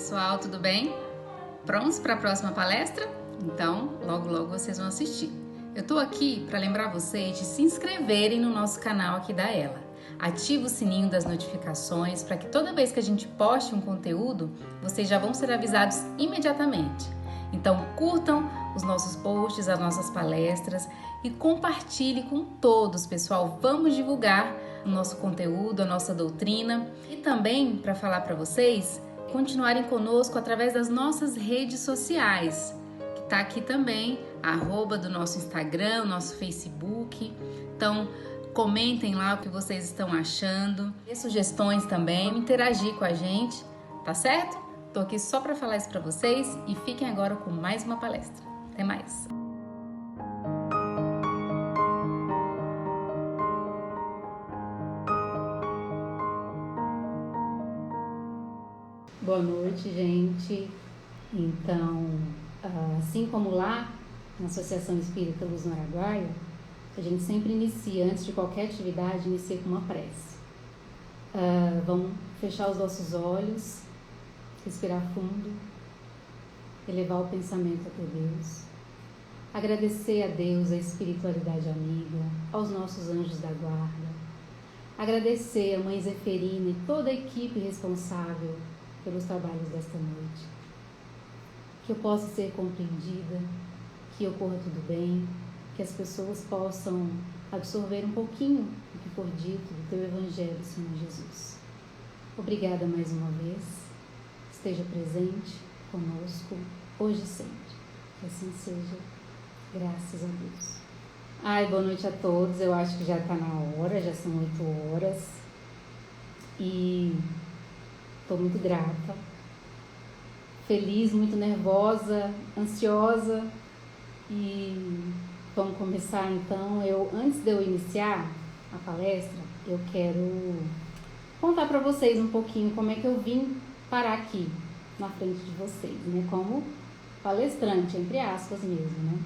pessoal, tudo bem? Prontos para a próxima palestra? Então, logo vocês vão assistir. Eu tô aqui para lembrar vocês de se inscreverem no nosso canal aqui da Ela. Ativa o sininho das notificações para que toda vez que a gente poste um conteúdo, vocês já vão ser avisados imediatamente. Então, curtam os nossos posts, as nossas palestras e compartilhe com todos, pessoal. Vamos divulgar o nosso conteúdo, a nossa doutrina e também para falar para vocês continuarem conosco através das nossas redes sociais, que está aqui também, a @ do nosso Instagram, nosso Facebook. Então, comentem lá o que vocês estão achando, dê sugestões também, interagir com a gente, tá certo? Tô aqui só para falar isso para vocês e fiquem agora com mais uma palestra. Até mais! Boa noite, gente. Então, assim como lá na Associação Espírita Luz no Araguaia, a gente sempre inicia, antes de qualquer atividade, inicia com uma prece. Vamos fechar os nossos olhos, respirar fundo, elevar o pensamento até Deus, agradecer a Deus, a espiritualidade amiga, aos nossos anjos da guarda, agradecer a Mãe Zeferina e toda a equipe responsável pelos trabalhos desta noite. Que eu possa ser compreendida, que ocorra tudo bem, que as pessoas possam absorver um pouquinho do que for dito do Teu Evangelho, Senhor Jesus. Obrigada mais uma vez. Esteja presente conosco, hoje e sempre. Que assim seja, graças a Deus. Boa noite a todos. Eu acho que já está na hora, já são 8 horas. E estou muito grata, feliz, muito nervosa, ansiosa. E vamos começar então. Antes de eu iniciar a palestra, eu quero contar para vocês um pouquinho como é que eu vim parar aqui na frente de vocês, né? Como palestrante, entre aspas mesmo, né?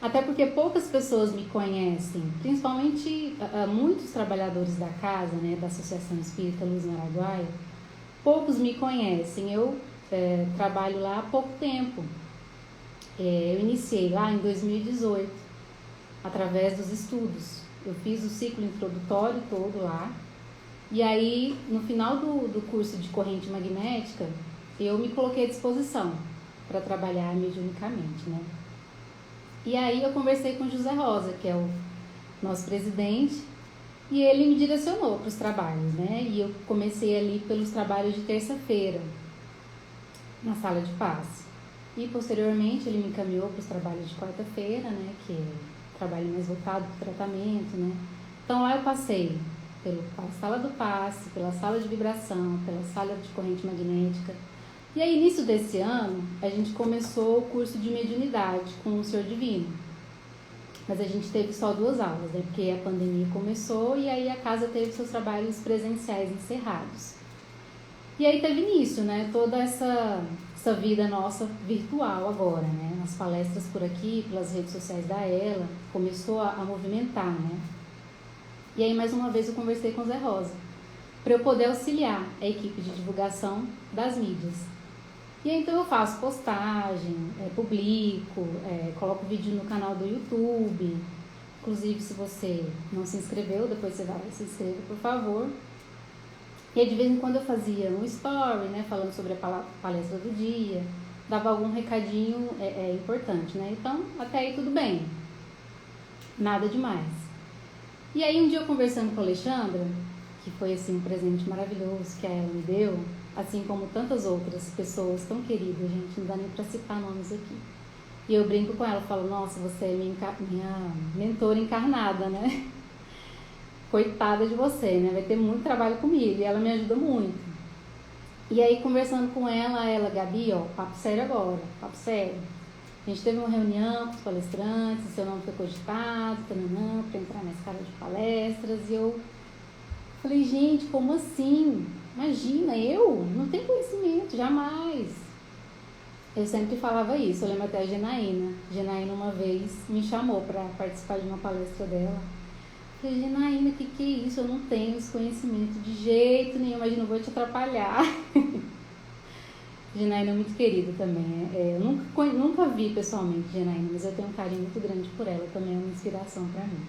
Até porque poucas pessoas me conhecem, principalmente muitos trabalhadores da casa, né, da Associação Espírita Luz no Araguaia, poucos me conhecem. Eu trabalho lá há pouco tempo. Eu iniciei lá em 2018, através dos estudos. Eu fiz o ciclo introdutório todo lá. E aí, no final do curso de corrente magnética, eu me coloquei à disposição para trabalhar mediunicamente, né? E aí eu conversei com o José Rosa, que é o nosso presidente, e ele me direcionou para os trabalhos, né? E eu comecei ali pelos trabalhos de terça-feira, na sala de passe. E posteriormente ele me encaminhou para os trabalhos de quarta-feira, né? Que é trabalho mais voltado para o tratamento, né? Então lá eu passei pela sala do passe, pela sala de vibração, pela sala de corrente magnética. E aí, início desse ano, a gente começou o curso de mediunidade com o Senhor Divino. Mas a gente teve só 2 aulas, né? Porque a pandemia começou e aí a casa teve seus trabalhos presenciais encerrados. E aí teve início, né? Toda essa vida nossa virtual agora, né? As palestras por aqui, pelas redes sociais da Ela, começou a movimentar, né? E aí, mais uma vez, eu conversei com o Zé Rosa, para eu poder auxiliar a equipe de divulgação das mídias. E aí, então eu faço postagem, publico, coloco vídeo no canal do YouTube. Inclusive, se você não se inscreveu, depois você vai se inscreva, por favor. E aí, de vez em quando eu fazia um story, né, falando sobre a palestra do dia, dava algum recadinho importante, né? Então, até aí tudo bem, nada demais. E aí, um dia eu conversando com a Alexandra, que foi assim um presente maravilhoso que ela me deu, assim como tantas outras pessoas tão queridas, gente, não dá nem para citar nomes aqui. E eu brinco com ela, falo, nossa, você é minha mentora encarnada, né? Coitada de você, né? Vai ter muito trabalho comigo, e ela me ajuda muito. E aí, conversando com ela, Gabi, papo sério agora, papo sério. A gente teve uma reunião com os palestrantes, seu nome foi cogitado, para entrar na escala de palestras, e eu falei, gente, como assim? Imagina, eu não tenho conhecimento, jamais. Eu sempre falava isso, eu lembro até a Genaína. Genaína uma vez me chamou para participar de uma palestra dela. Eu falei, Genaína, o que é isso? Eu não tenho esse conhecimento de jeito nenhum, imagina, eu vou te atrapalhar. Janaína é muito querida também. Eu nunca vi pessoalmente Janaína, mas eu tenho um carinho muito grande por ela. Também é uma inspiração para mim.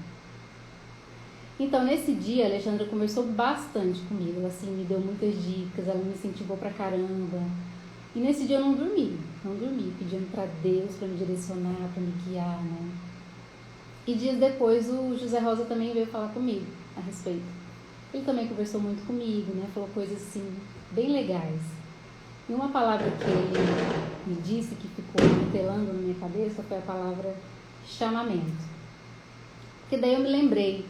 Então, nesse dia, a Alexandra conversou bastante comigo. Ela, assim, me deu muitas dicas, ela me incentivou pra caramba. E nesse dia eu não dormi, pedindo pra Deus pra me direcionar, pra me guiar, né? E dias depois o José Rosa também veio falar comigo a respeito. Ele também conversou muito comigo, né? Falou coisas assim, bem legais. E uma palavra que ele me disse que ficou martelando na minha cabeça foi a palavra chamamento. Porque daí eu me lembrei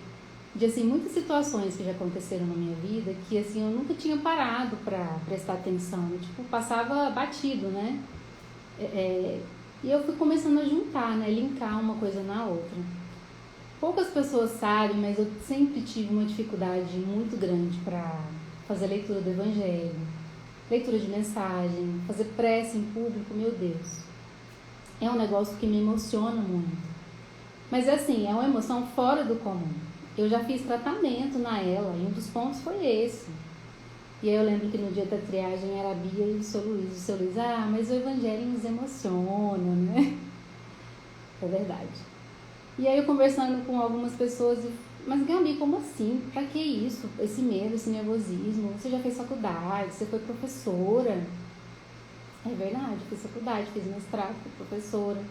de assim, muitas situações que já aconteceram na minha vida que assim, eu nunca tinha parado para prestar atenção. Eu, tipo, passava batido, né? E eu fui começando a juntar, né? Linkar uma coisa na outra. Poucas pessoas sabem, mas eu sempre tive uma dificuldade muito grande para fazer leitura do Evangelho, leitura de mensagem, fazer prece em público, meu Deus. É um negócio que me emociona muito. Mas assim, é uma emoção fora do comum. Eu já fiz tratamento na ela, e um dos pontos foi esse. E aí eu lembro que no dia da triagem era a Bia e o seu Luiz. O seu Luiz, mas o Evangelho nos emociona, né? É verdade. E aí eu conversando com algumas pessoas, mas Gabi, como assim? Pra que isso? Esse medo, esse nervosismo? Você já fez faculdade, você foi professora. É verdade, fiz faculdade, fiz mestrado, fui professora.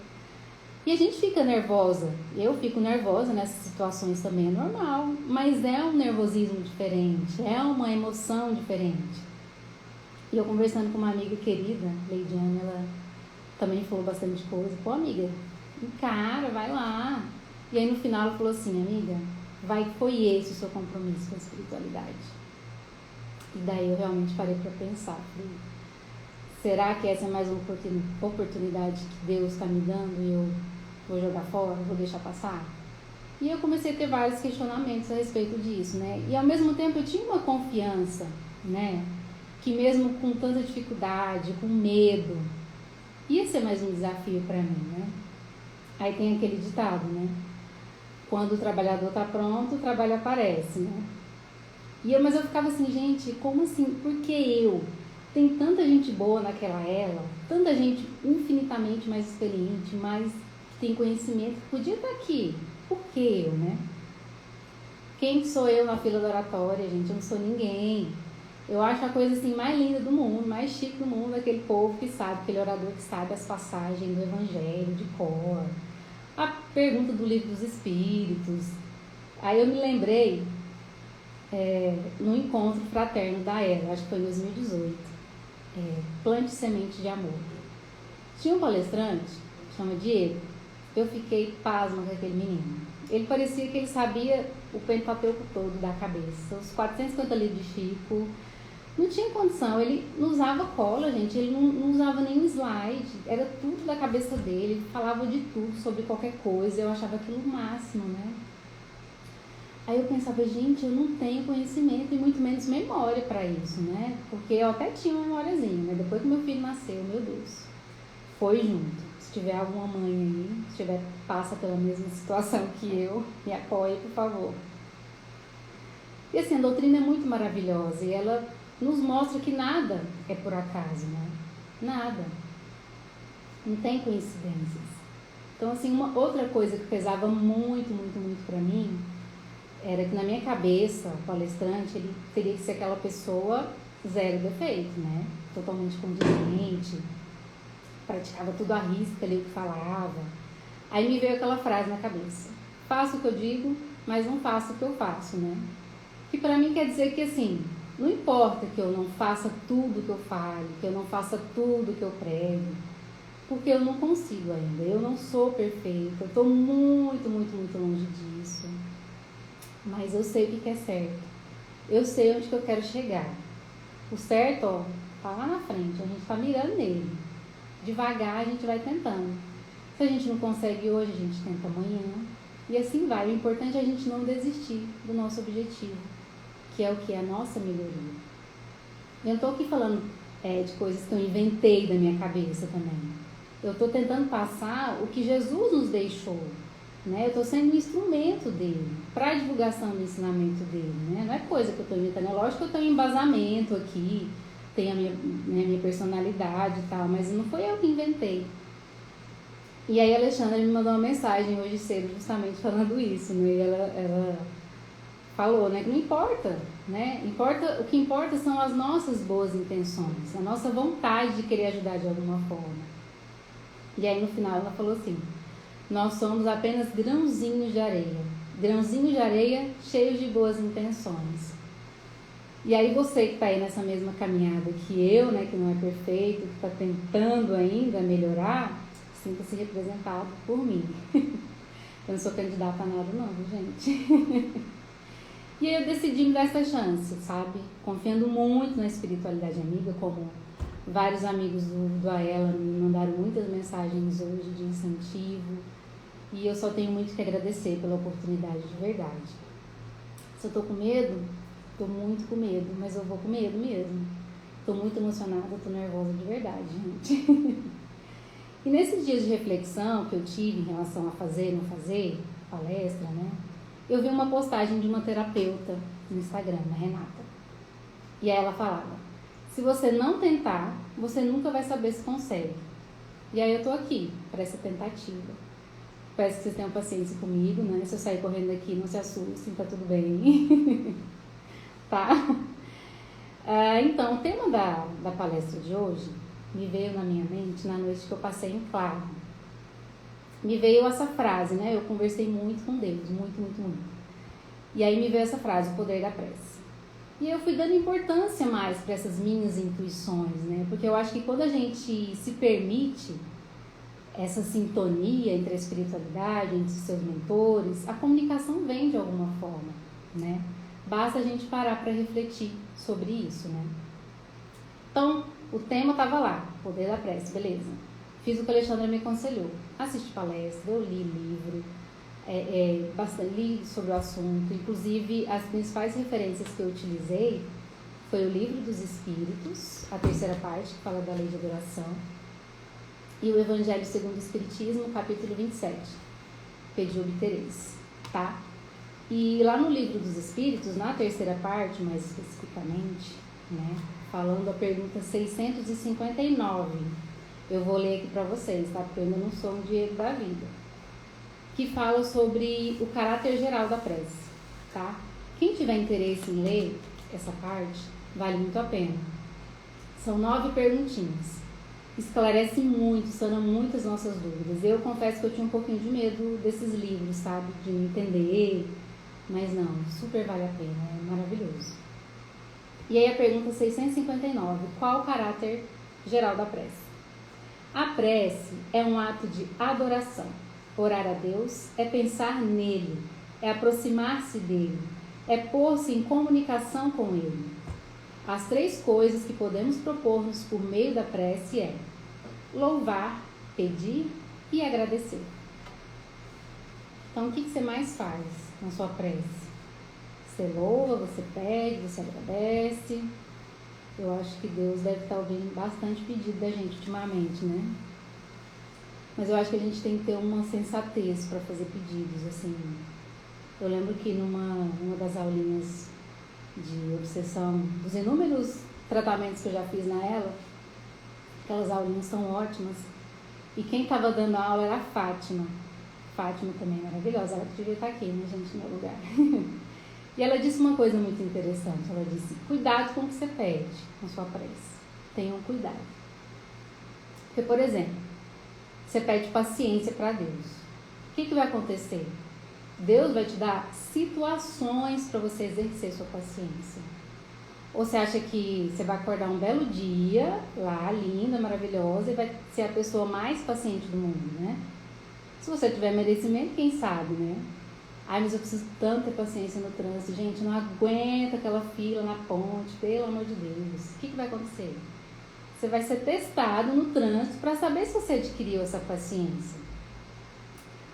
E a gente fica nervosa, eu fico nervosa nessas situações também, é normal, mas é um nervosismo diferente, é uma emoção diferente. E eu conversando com uma amiga querida, Leidiane, ela também falou bastante coisa. Pô, amiga, encara, vai lá. E aí no final ela falou assim, amiga, foi esse o seu compromisso com a espiritualidade. E daí eu realmente parei para pensar, falei, será que essa é mais uma oportunidade que Deus está me dando e eu vou jogar fora, vou deixar passar? E eu comecei a ter vários questionamentos a respeito disso, né? E ao mesmo tempo eu tinha uma confiança, né? Que mesmo com tanta dificuldade, com medo, ia ser mais um desafio para mim, né? Aí tem aquele ditado, né? Quando o trabalhador está pronto, o trabalho aparece, né? Mas eu ficava assim, gente, como assim? Por que eu? Tem tanta gente boa naquela ela, tanta gente infinitamente mais experiente, mais que tem conhecimento, que podia estar aqui. Por que eu, né? Quem sou eu na fila da oratória, gente? Eu não sou ninguém. Eu acho a coisa assim mais linda do mundo, mais chique do mundo, aquele povo que sabe, aquele orador que sabe as passagens do Evangelho de cor, a pergunta do Livro dos Espíritos. Aí eu me lembrei no encontro fraterno da ERA, acho que foi em 2018, Plante Semente de Amor. Tinha um palestrante, chama Diego, eu fiquei pasma com aquele menino. Ele parecia que ele sabia o Pentateuco todo da cabeça, os 450 livros de Chico. Não tinha condição, ele não usava cola, gente, ele não usava nenhum slide, era tudo da cabeça dele, ele falava de tudo, sobre qualquer coisa, eu achava aquilo o máximo, né? Aí eu pensava, gente, eu não tenho conhecimento e muito menos memória para isso, né? Porque eu até tinha uma memóriazinha, né? Depois que meu filho nasceu, meu Deus, foi junto. Se tiver alguma mãe aí, passa pela mesma situação que eu, me apoie, por favor. E assim, a doutrina é muito maravilhosa e ela nos mostra que nada é por acaso, né? Nada. Não tem coincidências. Então, assim, uma outra coisa que pesava muito, muito, muito para mim era que na minha cabeça, o palestrante, ele teria que ser aquela pessoa zero defeito, né? Totalmente condizente, praticava tudo à risca ali o que falava. Aí me veio aquela frase na cabeça: faço o que eu digo, mas não faço o que eu faço, né? Que para mim quer dizer que assim, não importa que eu não faça tudo que eu fale, que eu não faça tudo que eu prego, porque eu não consigo ainda, eu não sou perfeita, eu estou muito, muito, muito longe disso. Mas eu sei o que é certo, eu sei onde que eu quero chegar. O certo, ó, tá lá na frente, a gente tá mirando nele. Devagar a gente vai tentando. Se a gente não consegue hoje, a gente tenta amanhã. E assim vai. O importante é a gente não desistir do nosso objetivo, que é o que? A nossa melhoria. Eu não estou aqui falando de coisas que eu inventei da minha cabeça também. Eu estou tentando passar o que Jesus nos deixou, né? Eu estou sendo um instrumento dele para a divulgação do ensinamento dele, né? Não é coisa que eu estou inventando. É lógico que eu tenho um embasamento aqui, tem a minha personalidade e tal, mas não foi eu que inventei. E aí a Alexandra me mandou uma mensagem hoje cedo justamente falando isso, né? E ela falou, né, que não importa, né? O que importa são as nossas boas intenções, a nossa vontade de querer ajudar de alguma forma. E aí no final ela falou assim: nós somos apenas grãozinhos de areia cheios de boas intenções. E aí você que está aí nessa mesma caminhada que eu, né, que não é perfeito, que está tentando ainda melhorar, sinta-se representado por mim. Eu não sou candidata a nada não, gente. E aí eu decidi me dar essa chance, sabe? Confiando muito na espiritualidade amiga, como vários amigos do Aela me mandaram muitas mensagens hoje de incentivo. E eu só tenho muito que agradecer pela oportunidade de verdade. Se eu tô com medo, tô muito com medo, mas eu vou com medo mesmo. Tô muito emocionada, tô nervosa de verdade, gente. E nesses dias de reflexão que eu tive em relação a fazer, não fazer, palestra, né? Eu vi uma postagem de uma terapeuta no Instagram, a Renata. E aí ela falava: se você não tentar, você nunca vai saber se consegue. E aí eu tô aqui para essa tentativa. Peço que vocês tenham paciência comigo, né? Se eu sair correndo aqui, não se assustem, tá tudo bem. Tá? Então, o tema da palestra de hoje me veio na minha mente na noite que eu passei em claro. Me veio essa frase, né? Eu conversei muito com Deus, muito. E aí me veio essa frase, o poder da prece. E eu fui dando importância mais para essas minhas intuições, né? Porque eu acho que quando a gente se permite essa sintonia entre a espiritualidade, entre os seus mentores, a comunicação vem de alguma forma, né? Basta a gente parar para refletir sobre isso, né? Então, o tema estava lá, poder da prece, beleza. Fiz o que a Alexandra me aconselhou. Assisti palestra, eu li livro, li sobre o assunto. Inclusive, as principais referências que eu utilizei foi o Livro dos Espíritos, a terceira parte, que fala da lei de adoração, e o Evangelho segundo o Espiritismo, capítulo 27, Pedi obtereis, tá? E lá no Livro dos Espíritos, na terceira parte, mais especificamente, né, falando a pergunta 659, eu vou ler aqui para vocês, tá? Porque eu ainda não sou um Diego da vida. Que fala sobre o caráter geral da prece, tá? Quem tiver interesse em ler essa parte, vale muito a pena. São 9 perguntinhas. Esclarece muito, sana muitas nossas dúvidas. Eu confesso que eu tinha um pouquinho de medo desses livros, sabe? De não entender, mas não, super vale a pena, é maravilhoso. E aí a pergunta 659, qual o caráter geral da prece? A prece é um ato de adoração. Orar a Deus é pensar nele, é aproximar-se dele, é pôr-se em comunicação com ele. As 3 coisas que podemos propor-nos por meio da prece é louvar, pedir e agradecer. Então, o que você mais faz na sua prece? Você louva, você pede, você agradece. Eu acho que Deus deve estar ouvindo bastante pedido da gente ultimamente, né? Mas eu acho que a gente tem que ter uma sensatez para fazer pedidos, assim. Eu lembro que numa das aulinhas de obsessão, dos inúmeros tratamentos que eu já fiz na ela, aquelas aulinhas são ótimas, e quem estava dando a aula era a Fátima. Fátima também é maravilhosa, ela devia estar aqui, né, gente, no meu lugar. E ela disse uma coisa muito interessante, ela disse: cuidado com o que você pede na sua prece, tenham cuidado. Porque, por exemplo, você pede paciência para Deus, o que vai acontecer? Deus vai te dar situações para você exercer sua paciência. Ou você acha que você vai acordar um belo dia, lá, linda, maravilhosa, e vai ser a pessoa mais paciente do mundo, né? Se você tiver merecimento, quem sabe, né? Ai, mas eu preciso tanto ter paciência no trânsito. Gente, não aguento aquela fila na ponte, pelo amor de Deus. O que vai acontecer? Você vai ser testado no trânsito para saber se você adquiriu essa paciência.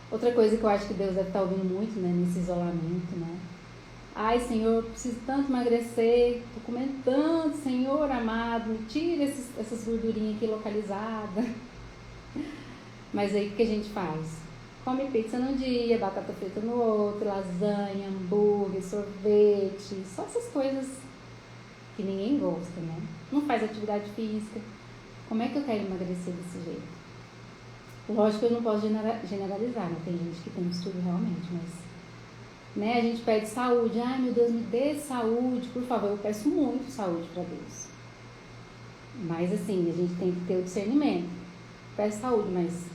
Outra coisa que eu acho que Deus deve estar ouvindo muito, né, nesse isolamento, né? Ai, Senhor, eu preciso tanto emagrecer, tô comendo tanto, Senhor amado, me tira essas gordurinhas aqui localizadas. Mas aí o que a gente faz? Come pizza num dia, batata frita no outro, lasanha, hambúrguer, sorvete, só essas coisas que ninguém gosta, né? Não faz atividade física. Como é que eu quero emagrecer desse jeito? Lógico que eu não posso generalizar, né? Tem gente que tem estudo realmente, mas... né? A gente pede saúde. Ai, meu Deus, me dê saúde, por favor. Eu peço muito saúde para Deus. Mas assim, a gente tem que ter o discernimento. Peço saúde, mas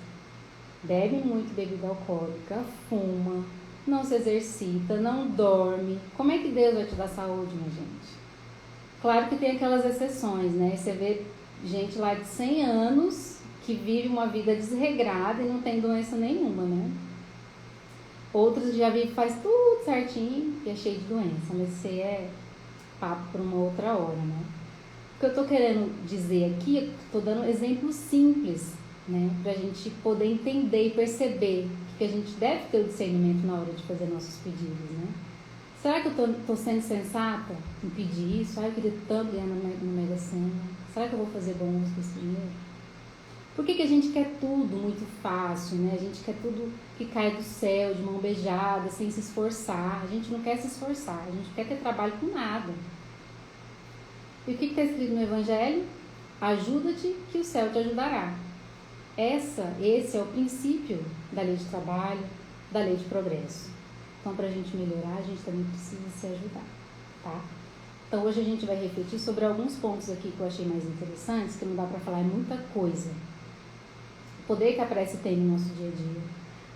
bebe muito bebida alcoólica, fuma, não se exercita, não dorme. Como é que Deus vai te dar saúde, minha gente? Claro que tem aquelas exceções, né? Você vê gente lá de 100 anos que vive uma vida desregrada e não tem doença nenhuma, né? Outros já vivem, faz tudo certinho e é cheio de doença, mas isso aí é papo para uma outra hora, né? O que eu tô querendo dizer aqui, eu tô dando exemplos simples, né? Pra gente poder entender e perceber que a gente deve ter o discernimento na hora de fazer nossos pedidos, né? Será que eu tô sendo sensata em pedir isso? Ai, eu queria tanto ganhar no Mega Sena. Será que eu vou fazer bom uso desse dinheiro? Por que a gente quer tudo muito fácil, né? A gente quer tudo que cai do céu, de mão beijada, sem se esforçar. A gente não quer se esforçar, a gente quer ter trabalho com nada. E o que está escrito no Evangelho? Ajuda-te que o céu te ajudará. Esse é o princípio da lei de trabalho, da lei de progresso. Então, para a gente melhorar, a gente também precisa se ajudar, tá? Então, hoje a gente vai refletir sobre alguns pontos aqui que eu achei mais interessantes, que não dá para falar muita coisa. O poder que a prece tem no nosso dia a dia,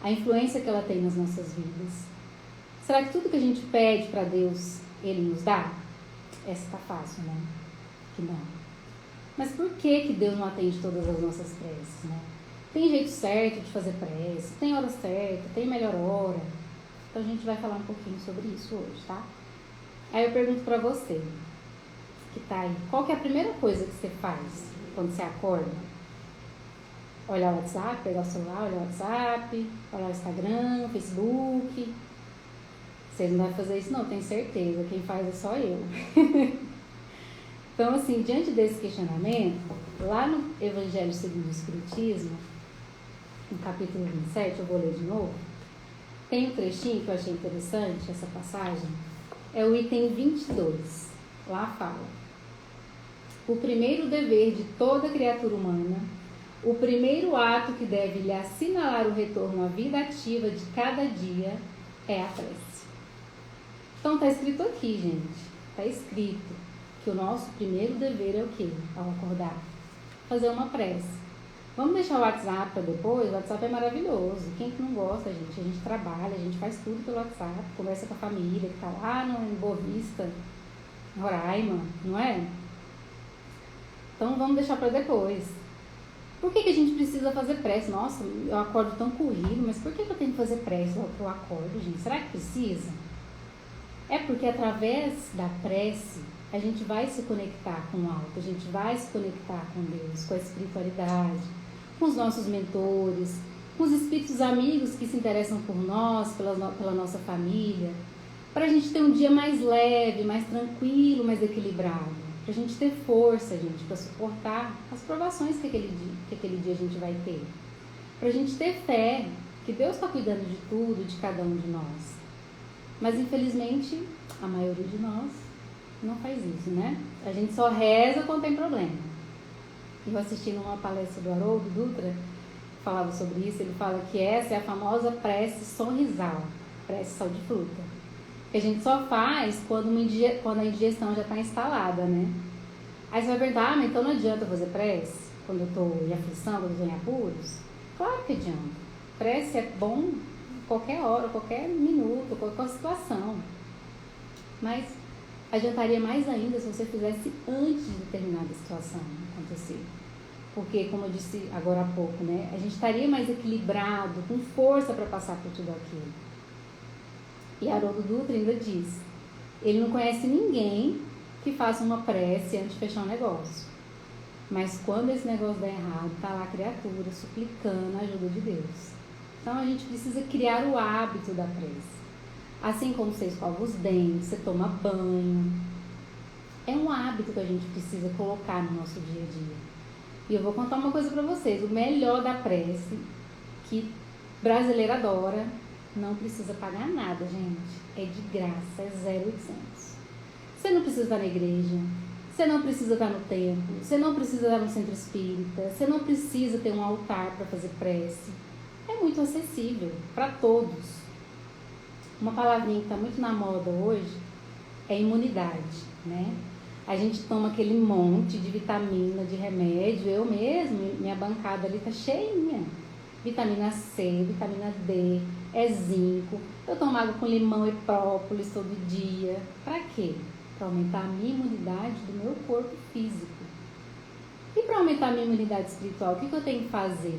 a influência que ela tem nas nossas vidas. Será que tudo que a gente pede para Deus, Ele nos dá? Essa tá fácil, né? Que não. Mas por que Deus não atende todas as nossas preces, né? Tem jeito certo de fazer prece, tem hora certa, tem melhor hora. Então a gente vai falar um pouquinho sobre isso hoje, tá? Aí eu pergunto pra você, que tá aí, qual que é a primeira coisa que você faz quando você acorda? Olhar o WhatsApp, pegar o celular, olhar o WhatsApp, olhar o Instagram, o Facebook. Vocês não vão fazer isso não, tenho certeza, quem faz é só eu. Então, assim, diante desse questionamento, lá no Evangelho segundo o Espiritismo, no capítulo 27, eu vou ler de novo, tem um trechinho que eu achei interessante, essa passagem, é o item 22. Lá fala: o primeiro dever de toda criatura humana, o primeiro ato que deve lhe assinalar o retorno à vida ativa de cada dia é a prece. Então está escrito aqui, gente, está escrito que o nosso primeiro dever é o quê? Ao acordar, fazer uma prece. Vamos deixar o WhatsApp para depois? O WhatsApp é maravilhoso. Quem que não gosta, gente? A gente trabalha, a gente faz tudo pelo WhatsApp, conversa com a família que está lá em Boa Vista, Roraima, não é? Então vamos deixar para depois. Por que a gente precisa fazer prece? Nossa, eu acordo tão corrido, mas por que eu tenho que fazer prece logo que eu acordo, gente? Será que precisa? É porque através da prece a gente vai se conectar com o alto, a gente vai se conectar com Deus, com a espiritualidade, com os nossos mentores, com os espíritos amigos que se interessam por nós, pela nossa família, para a gente ter um dia mais leve, mais tranquilo, mais equilibrado, para a gente ter força, gente, para suportar as provações que aquele dia a gente vai ter, para a gente ter fé que Deus está cuidando de tudo, de cada um de nós. Mas infelizmente a maioria de nós não faz isso, né? A gente só reza quando tem problema. Eu assisti numa palestra do Haroldo Dutra, que falava sobre isso. Ele fala que essa é a famosa prece sorrisal, prece sal de fruta, que a gente só faz quando a indigestão já está instalada, né? Aí você vai perguntar, mas então não adianta fazer prece quando eu estou em aflição, quando eu estou em apuros? Claro que adianta. Prece é bom qualquer hora, qualquer minuto, qualquer situação. Mas adiantaria mais ainda se você fizesse antes de determinada situação acontecer. Porque, como eu disse agora há pouco, né, a gente estaria mais equilibrado, com força para passar por tudo aquilo. E Haroldo Dutra ainda diz, ele não conhece ninguém que faça uma prece antes de fechar um negócio. Mas quando esse negócio der errado, está lá a criatura suplicando a ajuda de Deus. Então a gente precisa criar o hábito da prece. Assim como você escova os dentes, você toma banho. É um hábito que a gente precisa colocar no nosso dia a dia. E eu vou contar uma coisa para vocês. O melhor da prece, que brasileiro adora, não precisa pagar nada, gente. É de graça, é 0800. Você não precisa estar na igreja. Você não precisa estar no templo, você não precisa estar no centro espírita, você não precisa ter um altar para fazer prece. É muito acessível para todos. Uma palavrinha que está muito na moda hoje é imunidade, né? A gente toma aquele monte de vitamina, de remédio. Eu mesmo, minha bancada ali tá cheinha. Vitamina C, vitamina D, zinco. Eu tomo água com limão e própolis todo dia. Para quê? Para aumentar a minha imunidade do meu corpo físico. E para aumentar a minha imunidade espiritual, o que eu tenho que fazer?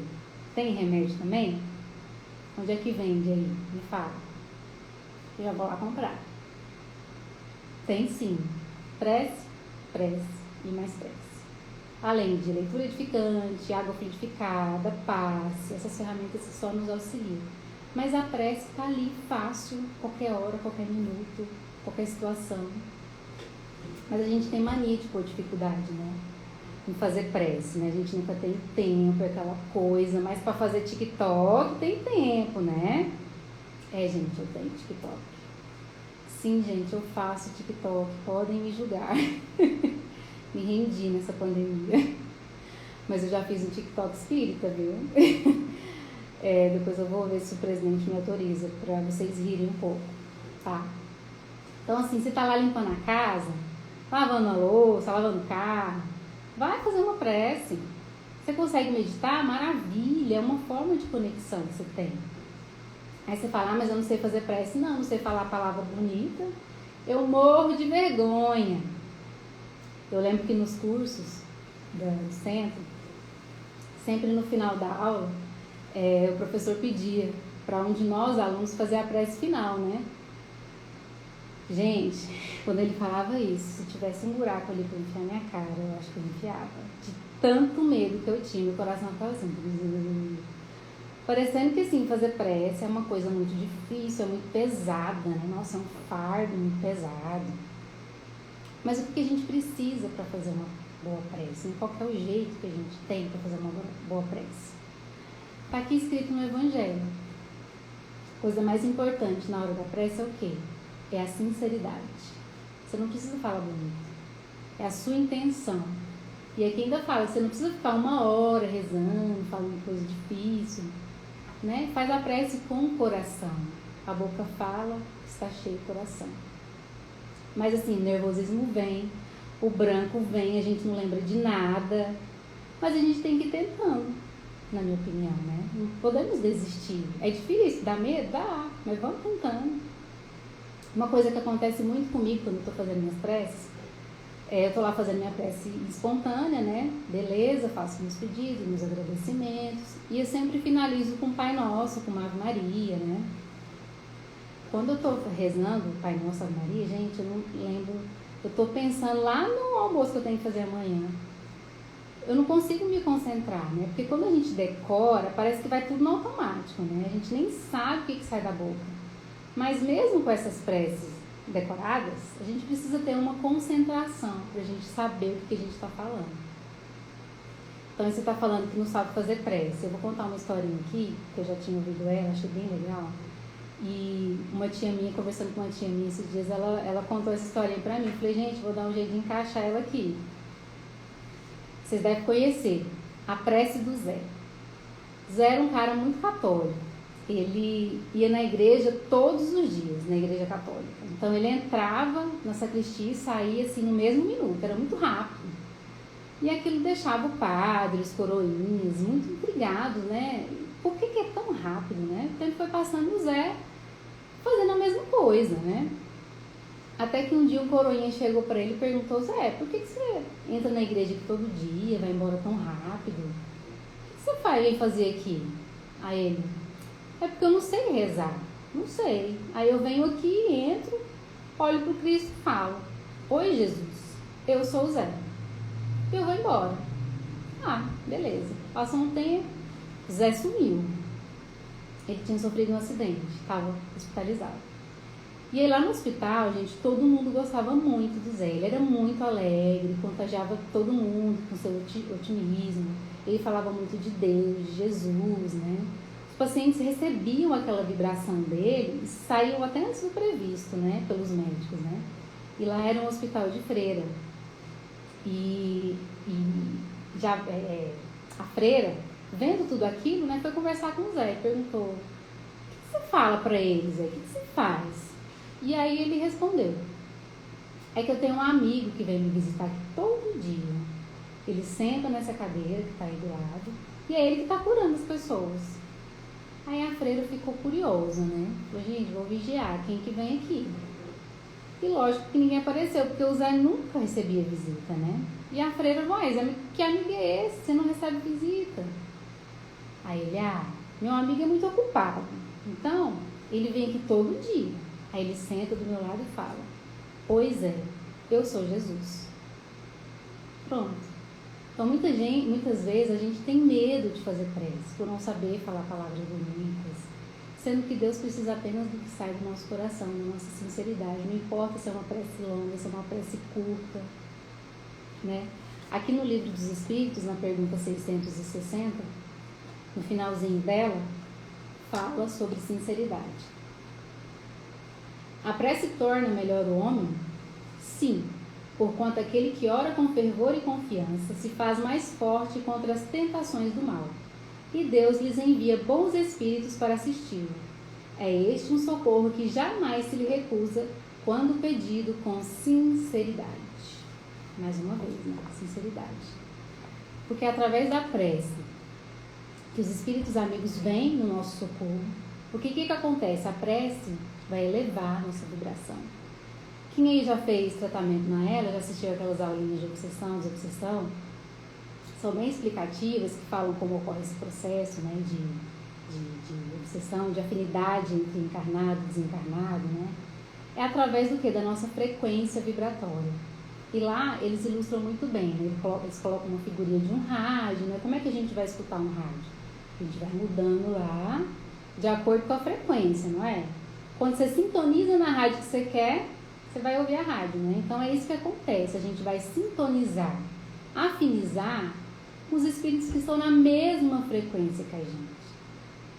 Tem remédio também? Onde é que vende aí? Me fala. Eu já vou lá comprar. Tem sim. Prece e mais prece. Além de leitura edificante, água fluidificada, passe, essas ferramentas que só nos auxiliam. Mas a prece está ali, fácil, qualquer hora, qualquer minuto, qualquer situação. Mas a gente tem mania de pôr dificuldade, né? Em fazer prece, né? A gente nunca tem tempo, aquela coisa, mas para fazer TikTok tem tempo, né? Gente, eu tenho TikTok. Sim, gente, eu faço TikTok, podem me julgar. Me rendi nessa pandemia. Mas eu já fiz um TikTok espírita, viu? Depois eu vou ver se o presidente me autoriza, para vocês rirem um pouco, tá? Então, assim, você tá lá limpando a casa, lavando a louça, lavando o carro, vai fazer uma prece. Você consegue meditar? Maravilha, é uma forma de conexão que você tem. Aí você fala, mas eu não sei fazer prece. Não sei falar a palavra bonita. Eu morro de vergonha. Eu lembro que nos cursos do centro, sempre no final da aula, o professor pedia para um de nós, alunos, fazer a prece final, né? Gente, quando ele falava isso, se tivesse um buraco ali para enfiar minha cara, eu acho que eu enfiava. De tanto medo que eu tinha, meu coração estava assim... Parecendo que, assim, fazer prece é uma coisa muito difícil, é muito pesada, né? Nossa, é um fardo muito pesado. Mas o que a gente precisa para fazer uma boa prece? Qual que é o jeito que a gente tem para fazer uma boa prece? Está aqui escrito no Evangelho. A coisa mais importante na hora da prece é o quê? É a sinceridade. Você não precisa falar bonito. É a sua intenção. E aqui ainda fala, você não precisa ficar 1 hora rezando, falando coisa difícil, né? Faz a prece com o coração. A boca fala, está cheio o coração. Mas assim, o nervosismo vem, o branco vem, a gente não lembra de nada. Mas a gente tem que ir tentando, na minha opinião, né? Não podemos desistir. É difícil, dá medo? Dá, mas vamos tentando. Uma coisa que acontece muito comigo quando eu estou fazendo minhas preces, eu estou lá fazendo minha prece espontânea, né? Beleza, faço meus pedidos, meus agradecimentos. E eu sempre finalizo com Pai Nosso, com uma Ave Maria, né? Quando eu estou rezando Pai Nosso, Ave Maria, gente, eu não lembro. Eu estou pensando lá no almoço que eu tenho que fazer amanhã. Eu não consigo me concentrar, né? Porque quando a gente decora, parece que vai tudo no automático, né? A gente nem sabe o que sai da boca. Mas mesmo com essas preces decoradas, a gente precisa ter uma concentração para a gente saber o que a gente está falando. Então, você está falando que não sabe fazer prece. Eu vou contar uma historinha aqui, que eu já tinha ouvido ela, achei bem legal. E uma tia minha, conversando com uma tia minha esses dias, ela contou essa historinha para mim. Eu falei, gente, vou dar um jeito de encaixar ela aqui. Vocês devem conhecer a prece do Zé. Zé era um cara muito católico. Ele ia na igreja todos os dias, na igreja católica. Então ele entrava na sacristia e saía assim no mesmo minuto, era muito rápido. E aquilo deixava o padre, os coroinhas, muito intrigados, né? Por que é tão rápido, né? O tempo foi passando, o Zé fazendo a mesma coisa, né? Até que um dia um coroinha chegou para ele e perguntou, Zé, por que você entra na igreja aqui todo dia, vai embora tão rápido? O que você vem fazer aqui? Aí ele... É porque eu não sei rezar. Não sei. Aí eu venho aqui, entro, olho pro Cristo e falo, oi Jesus, eu sou o Zé. E eu vou embora. Beleza. Passou um tempo, Zé sumiu. Ele tinha sofrido um acidente, estava hospitalizado. E aí lá no hospital, gente, todo mundo gostava muito do Zé. Ele era muito alegre, contagiava todo mundo com seu otimismo. Ele falava muito de Deus, de Jesus, né? Os pacientes recebiam aquela vibração dele e saíam até antes do previsto, né, pelos médicos, né? E lá era um hospital de freira. E já a freira, vendo tudo aquilo, né, foi conversar com o Zé, perguntou: o que você fala para eles, Zé? O que você faz? E aí ele respondeu: é que eu tenho um amigo que vem me visitar aqui todo dia. Ele senta nessa cadeira que está aí do lado e é ele que está curando as pessoas. Aí a freira ficou curiosa, né? Falou: gente, vou vigiar quem que vem aqui. E lógico que ninguém apareceu, porque o Zé nunca recebia visita, né? E a freira: mas que amigo é esse? Você não recebe visita? Aí ele: meu amigo é muito ocupado. Então, ele vem aqui todo dia. Aí ele senta do meu lado e fala: pois é, eu sou Jesus. Pronto. Então, muitas vezes a gente tem medo de fazer prece, por não saber falar palavras bonitas, sendo que Deus precisa apenas do que sai do nosso coração, da nossa sinceridade. Não importa se é uma prece longa, se é uma prece curta, né? Aqui no Livro dos Espíritos, na pergunta 660, no finalzinho dela, fala sobre sinceridade. A prece torna melhor o homem? Sim, porquanto aquele que ora com fervor e confiança se faz mais forte contra as tentações do mal, e Deus lhes envia bons espíritos para assisti-lo. É este um socorro que jamais se lhe recusa quando pedido com sinceridade. Mais uma vez, né? Sinceridade. Porque é através da prece que os espíritos amigos vêm no nosso socorro. Porque o que acontece? A prece vai elevar a nossa vibração. Quem aí já fez tratamento na ELA, já assistiu aquelas aulinhas de obsessão, desobsessão, são bem explicativas, que falam como ocorre esse processo, né, de obsessão, de afinidade entre encarnado e desencarnado, né? É através do que? Da nossa frequência vibratória. E lá eles ilustram muito bem, né? Eles colocam uma figurinha de um rádio, né? Como é que a gente vai escutar um rádio? A gente vai mudando lá de acordo com a frequência, não é? Quando você sintoniza na rádio que você quer, você vai ouvir a rádio, né? Então é isso que acontece, a gente vai sintonizar, afinizar com os espíritos que estão na mesma frequência que a gente.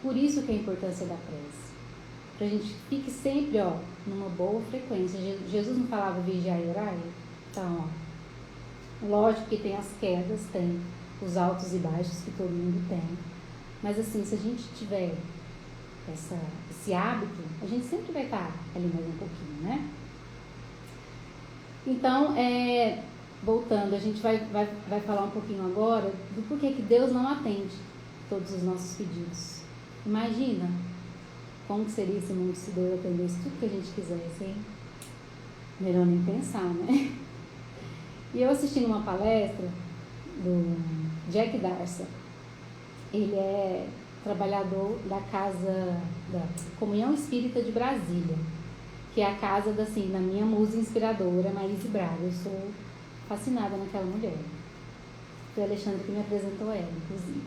Por isso que é a importância da prece. Para a gente fique sempre, numa boa frequência. Jesus não falava vigiar e orar? Então, lógico que tem as quedas, tem os altos e baixos que todo mundo tem. Mas assim, se a gente tiver esse hábito, a gente sempre vai estar ali mais um pouquinho, né? Então, voltando, a gente vai falar um pouquinho agora do porquê que Deus não atende todos os nossos pedidos. Imagina como seria esse mundo se Deus atendesse tudo que a gente quisesse, hein? Melhor nem pensar, né? E eu assisti numa palestra do Jack Darcy. Ele é trabalhador da casa da Comunhão Espírita de Brasília, que é a casa da minha musa inspiradora, Marise Braga. Eu sou fascinada naquela mulher. Foi o Alexandre que me apresentou ela, inclusive.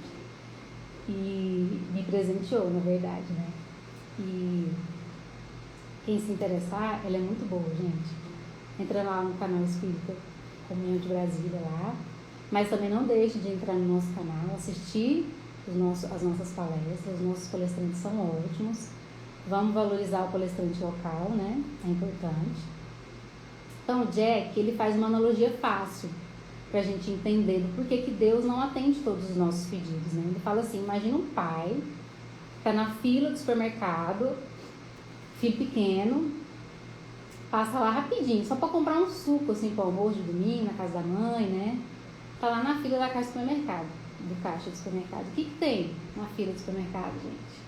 E me presenteou, na verdade, né? E quem se interessar, ela é muito boa, gente. Entra lá no canal Espírita Comunhão de Brasília lá. Mas também não deixe de entrar no nosso canal, assistir as nossas palestras. Os nossos palestrantes são ótimos. Vamos valorizar o palestrante local, né? É importante. Então, o Jack, ele faz uma analogia fácil para a gente entender do porquê que Deus não atende todos os nossos pedidos, né? Ele fala assim: imagina um pai que está na fila do supermercado, filho pequeno, passa lá rapidinho, só para comprar um suco, assim, para o almoço de domingo, na casa da mãe, né? Tá lá na fila da caixa do caixa do supermercado. O que tem na fila do supermercado, gente?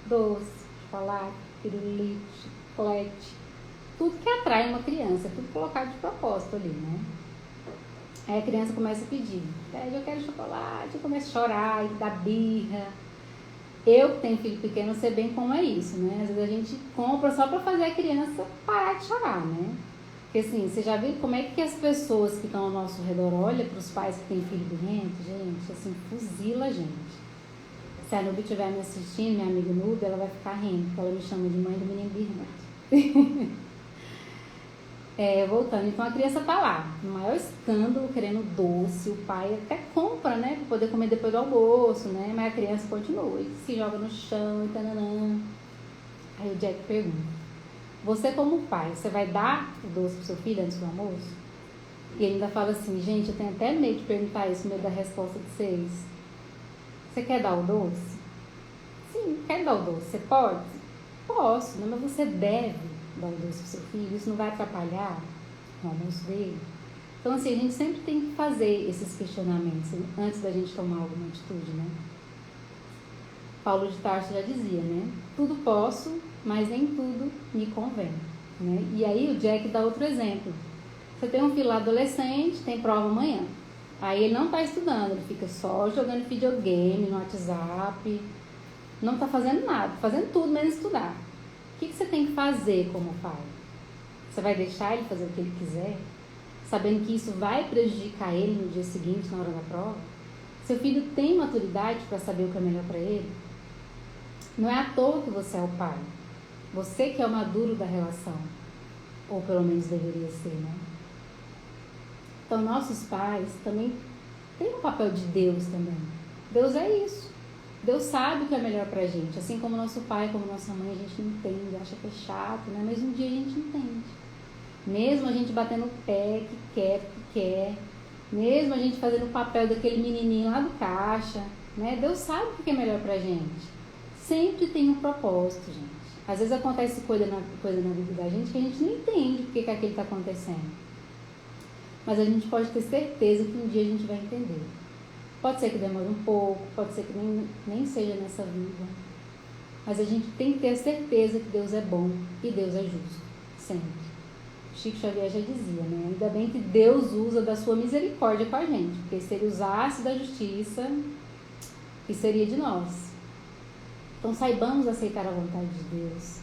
Doce, chocolate, pirulito, chiclete, tudo que atrai uma criança, tudo colocado de propósito ali, né? Aí a criança começa a pedir: eu quero chocolate, eu começo a chorar, e dá birra. Eu que tenho filho pequeno, sei bem como é isso, né? Às vezes a gente compra só para fazer a criança parar de chorar, né? Porque assim, você já viu como é que as pessoas que estão ao nosso redor olham para os pais que têm filho birrento? Gente, assim, fuzila a gente. Se a Nube estiver me assistindo, minha amiga Nube, ela vai ficar rindo, porque ela me chama de mãe do menino birrento. Voltando, então a criança tá lá, no maior escândalo, querendo doce, o pai até compra, né, para poder comer depois do almoço, né, mas a criança continua, e se joga no chão e tananã. Aí o Jack pergunta: você como pai, você vai dar o doce pro seu filho antes do almoço? E ele ainda fala assim, gente, eu tenho até medo de perguntar isso, medo da resposta de vocês. Você quer dar o doce? Sim, quer dar o doce. Você pode? Posso, né? Mas você deve dar o doce pro seu filho. Isso não vai atrapalhar o almoço dele? Então, assim, a gente sempre tem que fazer esses questionamentos antes da gente tomar alguma atitude, né? Paulo de Tarso já dizia, né? Tudo posso, mas nem tudo me convém, né? E aí o Jack dá outro exemplo. Você tem um filho adolescente, tem prova amanhã. Aí ele não está estudando, ele fica só jogando videogame no WhatsApp, não está fazendo nada, fazendo tudo menos estudar. O que você tem que fazer como pai? Você vai deixar ele fazer o que ele quiser, sabendo que isso vai prejudicar ele no dia seguinte, na hora da prova? Seu filho tem maturidade para saber o que é melhor para ele? Não é à toa que você é o pai. Você que é o maduro da relação. Ou pelo menos deveria ser, né? Então, nossos pais também têm um papel de Deus também. Deus é isso. Deus sabe o que é melhor pra gente. Assim como nosso pai, como nossa mãe, a gente não entende, acha que é chato, né? Mas um dia a gente entende. Mesmo a gente batendo o pé, que quer, mesmo a gente fazendo o papel daquele menininho lá do caixa, né? Deus sabe o que é melhor pra gente. Sempre tem um propósito, gente. Às vezes acontece coisa na vida da gente que a gente não entende por que aquilo está acontecendo. Mas a gente pode ter certeza que um dia a gente vai entender. Pode ser que demore um pouco, pode ser que nem seja nessa vida. Mas a gente tem que ter a certeza que Deus é bom e Deus é justo. Sempre. Chico Xavier já dizia, né? Ainda bem que Deus usa da sua misericórdia com a gente. Porque se ele usasse da justiça, que seria de nós? Então saibamos aceitar a vontade de Deus.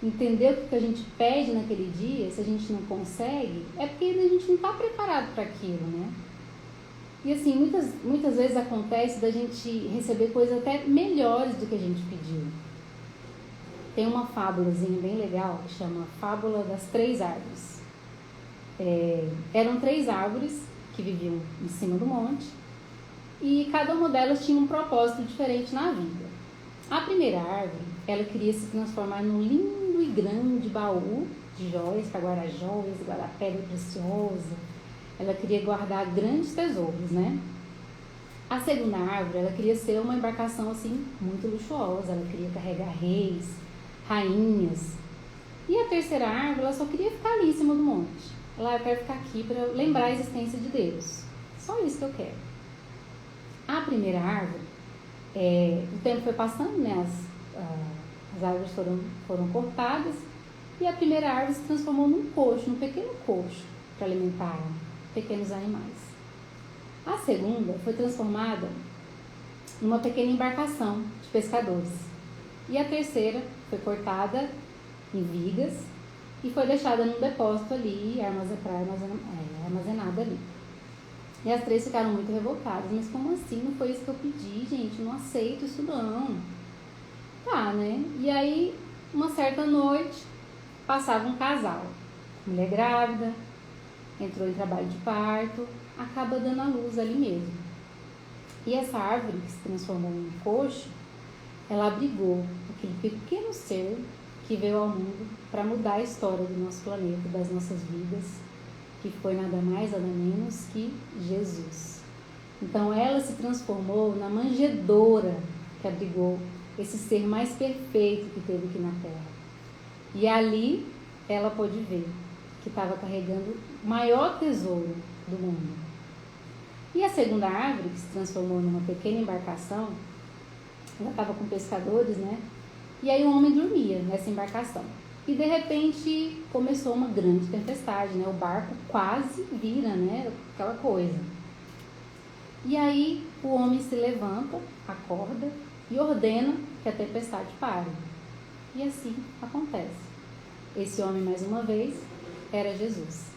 Entender o que a gente pede naquele dia, se a gente não consegue, é porque a gente não está preparado para aquilo, né? E assim, muitas vezes acontece da gente receber coisas até melhores do que a gente pediu. Tem uma fábulazinha bem legal que chama Fábula das Três Árvores. Eram 3 árvores que viviam em cima do monte e cada uma delas tinha um propósito diferente na vida. A primeira árvore, ela queria se transformar num lindo e grande baú de joias, para guardar joias, guardar pedra preciosa. Ela queria guardar grandes tesouros, né? A segunda árvore, ela queria ser uma embarcação, assim, muito luxuosa. Ela queria carregar reis, rainhas. E a terceira árvore, ela só queria ficar ali em cima do monte. Eu quero ficar aqui para lembrar a existência de Deus. Só isso que eu quero. A primeira árvore, o tempo foi passando, né? As árvores foram cortadas e a primeira árvore se transformou num pequeno coxo para alimentar pequenos animais. A segunda foi transformada numa pequena embarcação de pescadores. E a terceira foi cortada em vigas e foi deixada num depósito ali, armazenada ali. E as 3 ficaram muito revoltadas. Mas como assim? Não foi isso que eu pedi, gente? Não aceito isso não. Tá, né? E aí, uma certa noite, passava um casal. Mulher grávida, entrou em trabalho de parto, acaba dando à luz ali mesmo. E essa árvore que se transformou em coxo, ela abrigou aquele pequeno ser que veio ao mundo para mudar a história do nosso planeta, das nossas vidas, que foi nada mais, nada menos que Jesus. Então ela se transformou na manjedoura que abrigou esse ser mais perfeito que teve aqui na Terra. E ali ela pôde ver que estava carregando o maior tesouro do mundo. E a segunda árvore, que se transformou numa pequena embarcação, ela estava com pescadores, né? E aí o homem dormia nessa embarcação. E de repente começou uma grande tempestade, né? O barco quase vira, né? Aquela coisa. E aí o homem se levanta, acorda e ordena que a tempestade pare. E assim acontece. Esse homem, mais uma vez, era Jesus.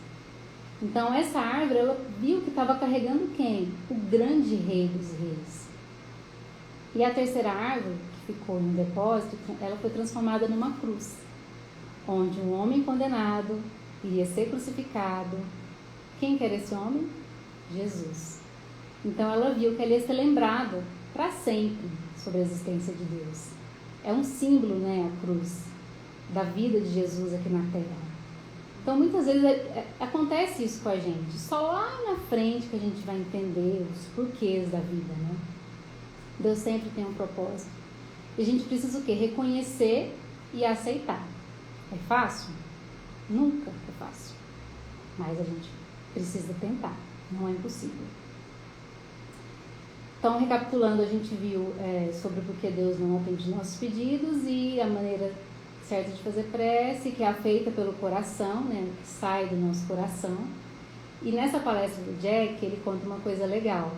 Então essa árvore, ela viu que estava carregando quem? O grande rei dos reis. E a terceira árvore, que ficou no depósito, ela foi transformada numa cruz, onde um homem condenado iria ser crucificado. Quem que era esse homem? Jesus. Então ela viu que ela ia ser lembrada para sempre sobre a existência de Deus. É um símbolo, né, a cruz, da vida de Jesus aqui na Terra. Então, muitas vezes acontece isso com a gente. Só lá na frente que a gente vai entender os porquês da vida, né? Deus sempre tem um propósito. E a gente precisa o quê? Reconhecer e aceitar. É fácil? Nunca é fácil. Mas a gente precisa tentar. Não é impossível. Então, recapitulando, a gente viu sobre o porquê Deus não atende nossos pedidos e a maneira certa de fazer prece, que é a feita pelo coração, né, que sai do nosso coração. E nessa palestra do Jack, ele conta uma coisa legal.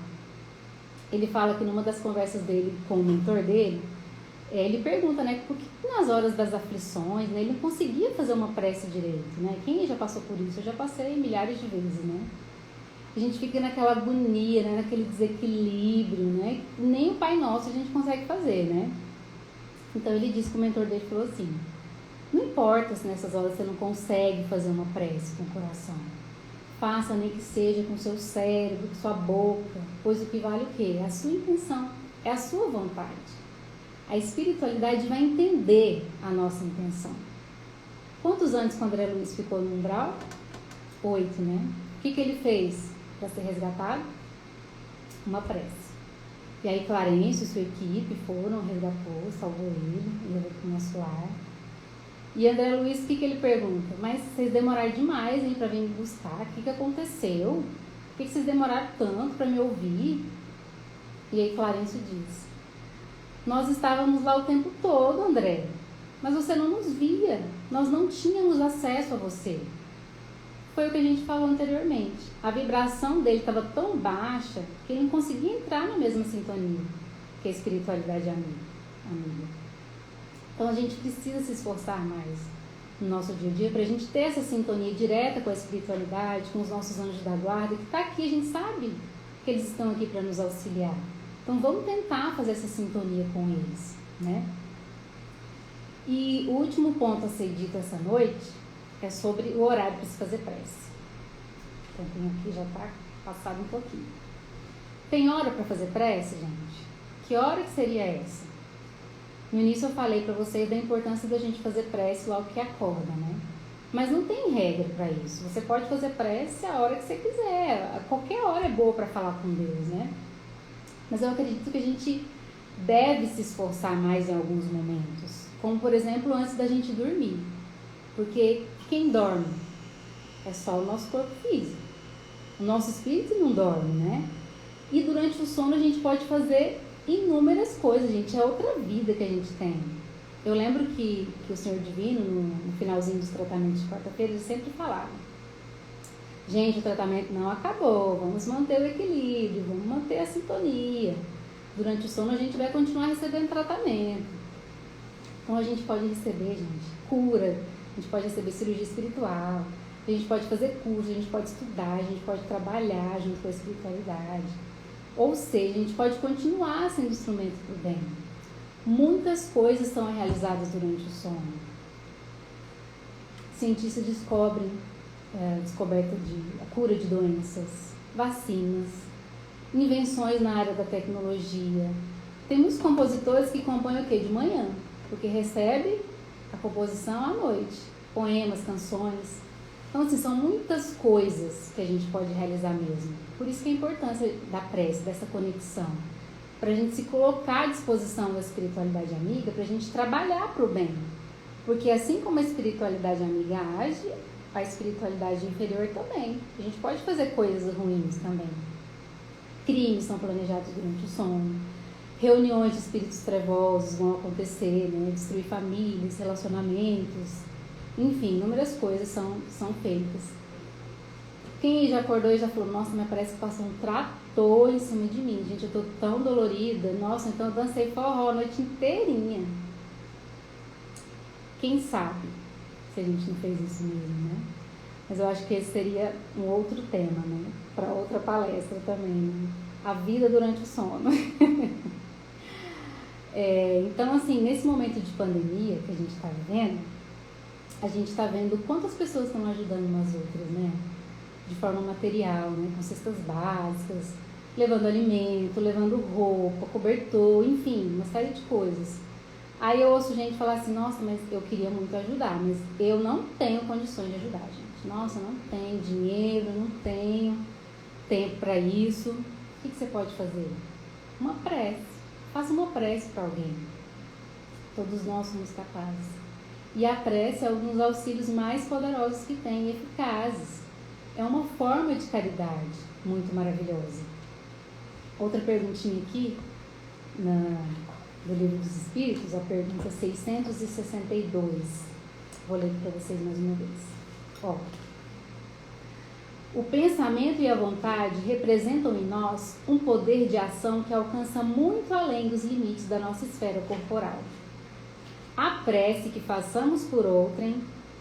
Ele fala que numa das conversas dele com o mentor dele, ele pergunta, né, por que nas horas das aflições, né, ele não conseguia fazer uma prece direito, né? Quem já passou por isso? Eu já passei milhares de vezes, né? A gente fica naquela agonia, né, naquele desequilíbrio, né? Nem o Pai Nosso a gente consegue fazer, né? Então ele disse que o mentor dele falou assim: não importa se nessas horas você não consegue fazer uma prece com o coração. Faça nem que seja com seu cérebro, com sua boca, pois o que vale o quê? É a sua intenção, é a sua vontade. A espiritualidade vai entender a nossa intenção. Quantos anos que o André Luiz ficou no umbral? 8, né? O que ele fez para ser resgatado? Uma prece. E aí Clarence e sua equipe foram, resgatou, salvou ele, levou para o nosso lar. E André Luiz, o que ele pergunta? Mas vocês demoraram demais, hein, para vir me buscar? O que aconteceu? Por que vocês demoraram tanto para me ouvir? E aí Clarence diz: nós estávamos lá o tempo todo, André, mas você não nos via, nós não tínhamos acesso a você. Foi o que a gente falou anteriormente. A vibração dele estava tão baixa que ele não conseguia entrar na mesma sintonia que a espiritualidade amiga. Então a gente precisa se esforçar mais no nosso dia a dia para a gente ter essa sintonia direta com a espiritualidade, com os nossos anjos da guarda, que está aqui, a gente sabe que eles estão aqui para nos auxiliar. Então vamos tentar fazer essa sintonia com eles, né? E o último ponto a ser dito essa noite é sobre o horário para se fazer prece. Então tem aqui, já está passado um pouquinho. Tem hora para fazer prece, gente? Que hora que seria essa? No início eu falei para vocês da importância da gente fazer prece logo que acorda, né? Mas não tem regra para isso. Você pode fazer prece a hora que você quiser. Qualquer hora é boa para falar com Deus, né? Mas eu acredito que a gente deve se esforçar mais em alguns momentos. Como, por exemplo, antes da gente dormir. Porque quem dorme é só o nosso corpo físico. O nosso espírito não dorme, né? E durante o sono a gente pode fazer inúmeras coisas, gente. É outra vida que a gente tem. Eu lembro que o Senhor Divino, no finalzinho dos tratamentos de quarta-feira, ele sempre falava: gente, o tratamento não acabou, vamos manter o equilíbrio, vamos manter a sintonia. Durante o sono a gente vai continuar recebendo tratamento. Então a gente pode receber, gente, cura, a gente pode receber cirurgia espiritual, a gente pode fazer curso, a gente pode estudar, a gente pode trabalhar junto com a espiritualidade. Ou seja, a gente pode continuar sendo instrumento do bem. Muitas coisas são realizadas durante o sono. Cientistas descobrem a cura de doenças, vacinas, invenções na área da tecnologia. Tem muitos compositores que compõem o quê? De manhã, porque recebe a composição à noite, poemas, canções. Então, assim, são muitas coisas que a gente pode realizar mesmo. Por isso que a importância da prece, dessa conexão, para a gente se colocar à disposição da espiritualidade amiga, para a gente trabalhar para o bem. Porque assim como a espiritualidade amiga age, a espiritualidade inferior também. A gente pode fazer coisas ruins também. Crimes são planejados durante o sono. Reuniões de espíritos trevosos vão acontecer, né? Destruir famílias, relacionamentos. Enfim, inúmeras coisas são feitas. Quem já acordou e já falou: nossa, me parece que passou um trator em cima de mim. Gente, eu tô tão dolorida. Nossa, então eu dancei forró a noite inteirinha. Quem sabe se a gente não fez isso mesmo, né? Mas eu acho que esse seria um outro tema, né? Para outra palestra também, né? A vida durante o sono. Então, assim, nesse momento de pandemia que a gente está vivendo, a gente está vendo quantas pessoas estão ajudando umas outras, né? De forma material, né? Com cestas básicas, levando alimento, levando roupa, cobertor, enfim, uma série de coisas. Aí eu ouço gente falar assim, nossa, mas eu queria muito ajudar, mas eu não tenho condições de ajudar, gente. Nossa, não tenho dinheiro, não tenho tempo para isso. O que você pode fazer? Uma prece. Faça uma prece para alguém. Todos nós somos capazes. E a prece é um dos auxílios mais poderosos que tem e eficazes. É uma forma de caridade muito maravilhosa. Outra perguntinha aqui, do Livro dos Espíritos, a pergunta 662. Vou ler para vocês mais uma vez. Ó. O pensamento e a vontade representam em nós um poder de ação que alcança muito além dos limites da nossa esfera corporal. A prece que façamos por outrem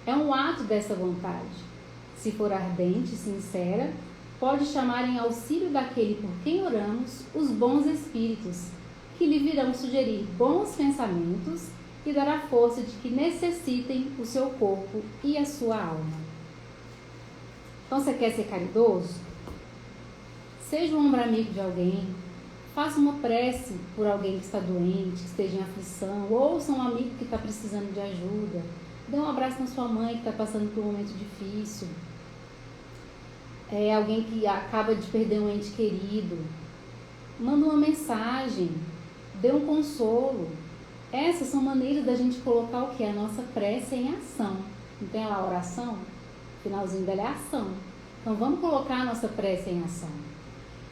é um ato dessa vontade. Se for ardente e sincera, pode chamar em auxílio daquele por quem oramos os bons espíritos, que lhe virão sugerir bons pensamentos e dar a força de que necessitem o seu corpo e a sua alma. Então, você quer ser caridoso? Seja um ombro amigo de alguém, faça uma prece por alguém que está doente, que esteja em aflição, ouça um amigo que está precisando de ajuda, dê um abraço na sua mãe que está passando por um momento difícil, alguém que acaba de perder um ente querido, manda uma mensagem, dê um consolo. Essas são maneiras da gente colocar o que? A nossa prece em ação. Não tem lá a oração? O finalzinho dela é ação. Então vamos colocar a nossa prece em ação.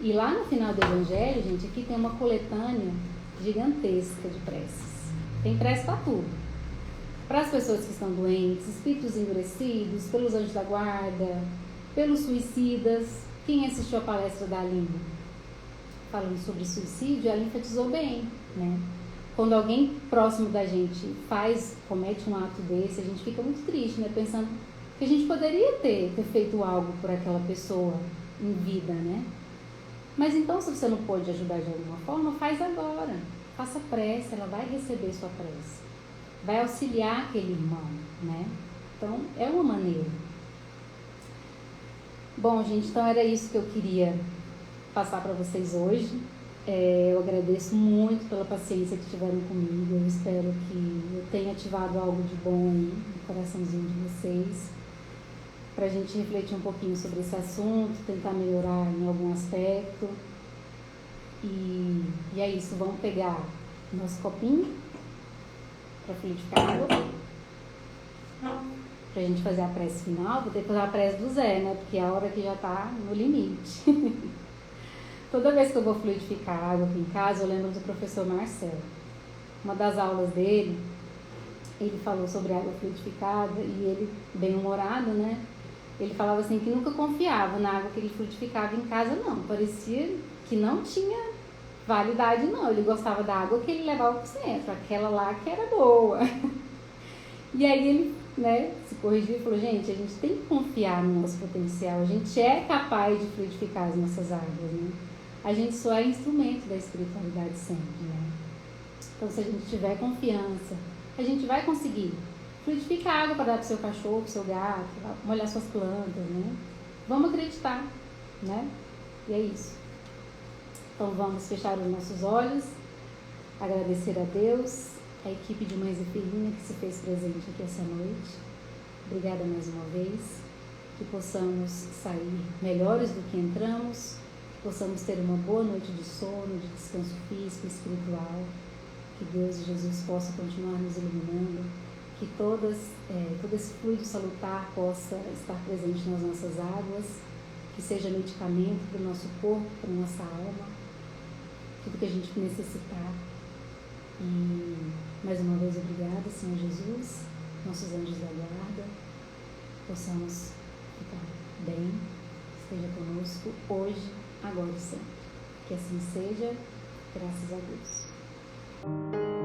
E lá no final do Evangelho, gente, aqui tem uma coletânea gigantesca de preces. Tem prece para tudo. Para as pessoas que estão doentes, espíritos endurecidos, pelos anjos da guarda, pelos suicidas. Quem assistiu a palestra da Aline falando sobre suicídio, ela enfatizou bem, né? Quando alguém próximo da gente comete um ato desse, a gente fica muito triste, né? Pensando que a gente poderia ter feito algo por aquela pessoa em vida, né? Mas então, se você não pôde ajudar de alguma forma, faz agora. Faça prece, ela vai receber sua prece. Vai auxiliar aquele irmão, né? Então, é uma maneira. Bom, gente, então era isso que eu queria passar para vocês hoje. Eu agradeço muito pela paciência que tiveram comigo. Eu espero que eu tenha ativado algo de bom aí no coraçãozinho de vocês, para a gente refletir um pouquinho sobre esse assunto, tentar melhorar em algum aspecto. E é isso, vamos pegar nosso copinho para fluidificar água, para a gente fazer a prece final. Vou ter que fazer a prece do Zé, né? Porque é a hora que já está no limite. Toda vez que eu vou fluidificar água aqui em casa, eu lembro do professor Marcelo. Uma das aulas dele, ele falou sobre água fluidificada e ele, bem-humorado, né? Ele falava assim que nunca confiava na água que ele fluidificava em casa, não. Parecia que não tinha validade, não. Ele gostava da água que ele levava para o centro, aquela lá que era boa. E aí ele, né, se corrigiu e falou, gente, a gente tem que confiar no nosso potencial. A gente é capaz de fluidificar as nossas águas, né? A gente só é instrumento da espiritualidade sempre, né? Então, se a gente tiver confiança, a gente vai conseguir fluidificar água para dar para o seu cachorro, para o seu gato, molhar suas plantas, né? Vamos acreditar, né? E é isso. Então, vamos fechar os nossos olhos, agradecer a Deus, a equipe de Mães Zeferina que se fez presente aqui essa noite. Obrigada mais uma vez. Que possamos sair melhores do que entramos, possamos ter uma boa noite de sono, de descanso físico e espiritual, que Deus e Jesus possam continuar nos iluminando, que todo esse fluido salutar possa estar presente nas nossas águas, que seja medicamento para o nosso corpo, para a nossa alma, tudo que a gente necessitar. E mais uma vez obrigada, Senhor Jesus, nossos anjos da guarda, possamos ficar bem, esteja conosco hoje, agora e sempre. Que assim seja, graças a Deus.